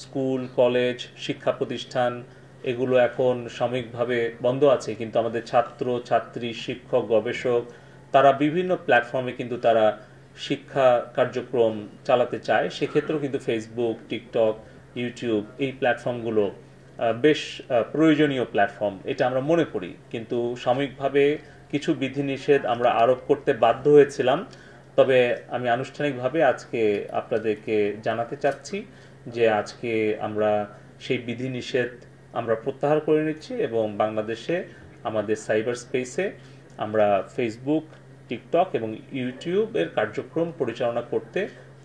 School college শিক্ষা প্রতিষ্ঠান এগুলো এখন সাময়িকভাবে বন্ধ আছে, কিন্তু আমাদের ছাত্র ছাত্রী শিক্ষক গবেষক তারা বিভিন্ন প্ল্যাটফর্মে কিন্তু তারা শিক্ষা কার্যক্রম চালাতে চায়। সেক্ষেত্রেও কিন্তু ফেসবুক, টিকটক, ইউটিউব এই প্ল্যাটফর্মগুলো বেশ প্রয়োজনীয় প্ল্যাটফর্ম, এটা আমরা মনে করি। কিন্তু সাময়িকভাবে কিছু বিধিনিষেধ আমরা আরোপ করতে বাধ্য হয়েছিলাম। তবে আমি আনুষ্ঠানিকভাবে আজকে আপনাদেরকে জানাতে চাচ্ছি যে আজকে আমরা সেই বিধিনিষেধ আমরা প্রত্যাহার করে নিচ্ছি এবং বাংলাদেশে আমাদের সাইবার স্পেসে আমরা ফেসবুক, টিকটক এবং ইউটিউবের কার্যক্রম পরিচালনা করতে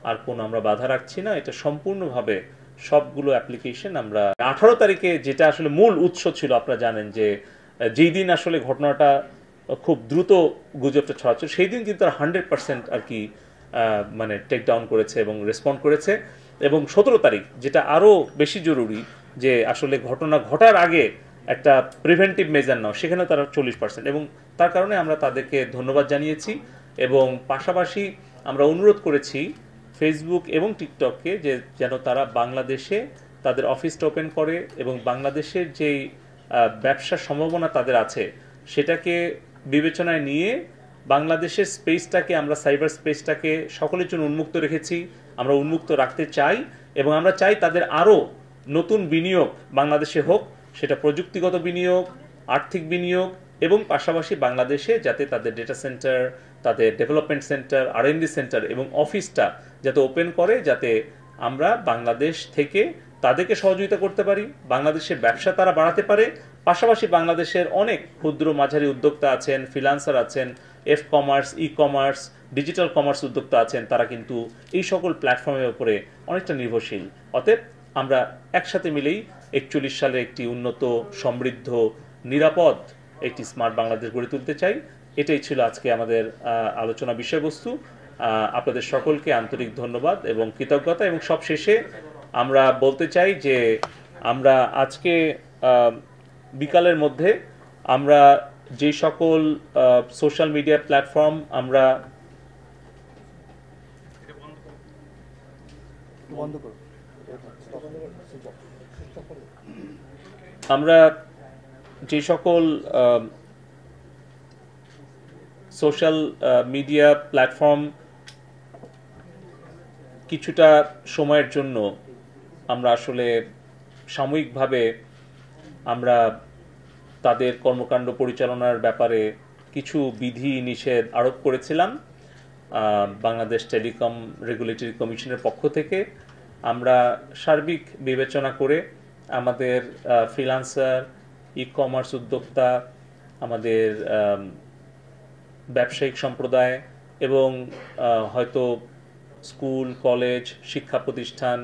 আর কোনো আমরা বাধা রাখছি না। এটা সম্পূর্ণভাবে সবগুলো অ্যাপ্লিকেশন আমরা 18 তারিখে, যেটা আসলে মূল উৎস ছিল, আপনারা জানেন যে যেই দিন আসলে ঘটনাটা খুব দ্রুত গুজবটা ছড়াচ্ছে সেই দিন কিন্তু তারা 100% আর কি মানে টেক ডাউন করেছে এবং রেসপন্ড করেছে। এবং 17 তারিখ, যেটা আরও বেশি জরুরি, যে আসলে ঘটনা ঘটার আগে একটা প্রিভেন্টিভ মেজার নাও, সেখানে তারা 40%, এবং তার কারণে আমরা তাদেরকে ধন্যবাদ জানিয়েছি। এবং পাশাপাশি আমরা অনুরোধ করেছি ফেসবুক এবং টিকটককে যে যেন তারা বাংলাদেশে তাদের অফিসটা ওপেন করে এবং বাংলাদেশের যেই ব্যবসার সম্ভাবনা তাদের আছে সেটাকে বিবেচনায় নিয়ে বাংলাদেশের স্পেসটাকে, আমরা সাইবার স্পেসটাকে সকলের জন্য উন্মুক্ত রেখেছি, আমরা উন্মুক্ত রাখতে চাই। এবং আমরা চাই তাদের আরও নতুন বিনিয়োগ বাংলাদেশে হোক, সেটা প্রযুক্তিগত বিনিয়োগ, আর্থিক বিনিয়োগ, এবং পাশাপাশি বাংলাদেশে যাতে তাদের ডেটা সেন্টার, তাদের ডেভেলপমেন্ট সেন্টার, আর&ডি সেন্টার এবং অফিসটা যাতে ওপেন করে, যাতে আমরা বাংলাদেশ থেকে তাদেরকে সহযোগিতা করতে পারি, বাংলাদেশের ব্যবসা তারা বাড়াতে পারে। পাশাপাশি বাংলাদেশের অনেক ক্ষুদ্র মাঝারি উদ্যোক্তা আছেন, ফ্রিল্যান্সার আছেন, F commerce, e commerce, digital commerce উদ্যোক্তা আছেন, তারা কিন্তু এই সকল প্ল্যাটফর্মের উপরে অনেকটা নির্ভরশীল। অতএব আমরা একসাথে মিলেই 41 সালে একটি উন্নত, সমৃদ্ধ, নিরাপদ একটি স্মার্ট বাংলাদেশ গড়ে তুলতে চাই। এটাই ছিল আজকে আমাদের আলোচনা বিষয়বস্তু। আপনাদের সকলকে আন্তরিক ধন্যবাদ এবং কৃতজ্ঞতা। এবং সব শেষে আমরা বলতে চাই যে আমরা আজকে বিকালের মধ্যে আমরা যে সকল সোশ্যাল মিডিয়া প্ল্যাটফর্ম আমরা যে সকল সোশ্যাল মিডিয়া প্ল্যাটফর্ম কিছুটা সময়ের জন্য আমরা আসলে সাময়িকভাবে আমরা তাদের কর্মকাণ্ড পরিচালনার ব্যাপারে কিছু বিধি নিষেধ আরোপ করেছিলাম বাংলাদেশ টেলিকম রেগুলেটরি কমিশনের পক্ষ থেকে। আমরা সার্বিক বিবেচনা করে আমাদের ফ্রিল্যান্সার, ই কমার্স উদ্যোক্তা, আমাদের ব্যবসায়িক সম্প্রদায় এবং হয়তো স্কুল কলেজ শিক্ষা প্রতিষ্ঠান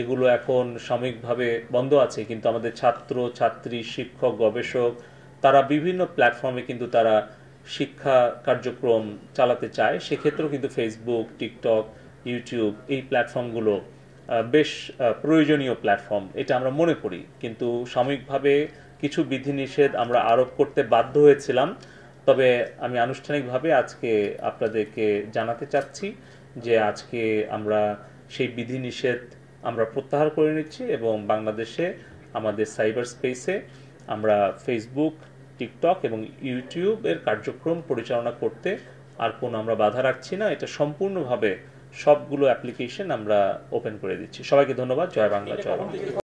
এগুলো এখন সাময়িকভাবে বন্ধ আছে, কিন্তু আমাদের ছাত্র ছাত্রী শিক্ষক গবেষক তারা বিভিন্ন প্ল্যাটফর্মে কিন্তু তারা শিক্ষা কার্যক্রম চালাতে চায়। সেক্ষেত্রেও কিন্তু ফেসবুক, টিকটক, ইউটিউব এই প্ল্যাটফর্মগুলো বেশ প্রয়োজনীয় প্ল্যাটফর্ম, এটা আমরা মনে করি। কিন্তু সাময়িকভাবে কিছু বিধিনিষেধ আমরা আরোপ করতে বাধ্য হয়েছিলাম। তবে আমি আনুষ্ঠানিকভাবে আজকে আপনাদেরকে জানাতে চাচ্ছি যে আজকে আমরা সেই বিধিনিষেধ আমরা প্রত্যাহার করে নিচ্ছি এবং বাংলাদেশে আমাদের সাইবার স্পেসে আমরা ফেসবুক, টিকটক এবং ইউটিউবের কার্যক্রম পরিচালনা করতে আর কোনো আমরা বাধা রাখছি না। এটা সম্পূর্ণভাবে সবগুলো অ্যাপ্লিকেশন আমরা ওপেন করে দিচ্ছি। সবাইকে ধন্যবাদ। জয় বাংলা, জয় বাংলা।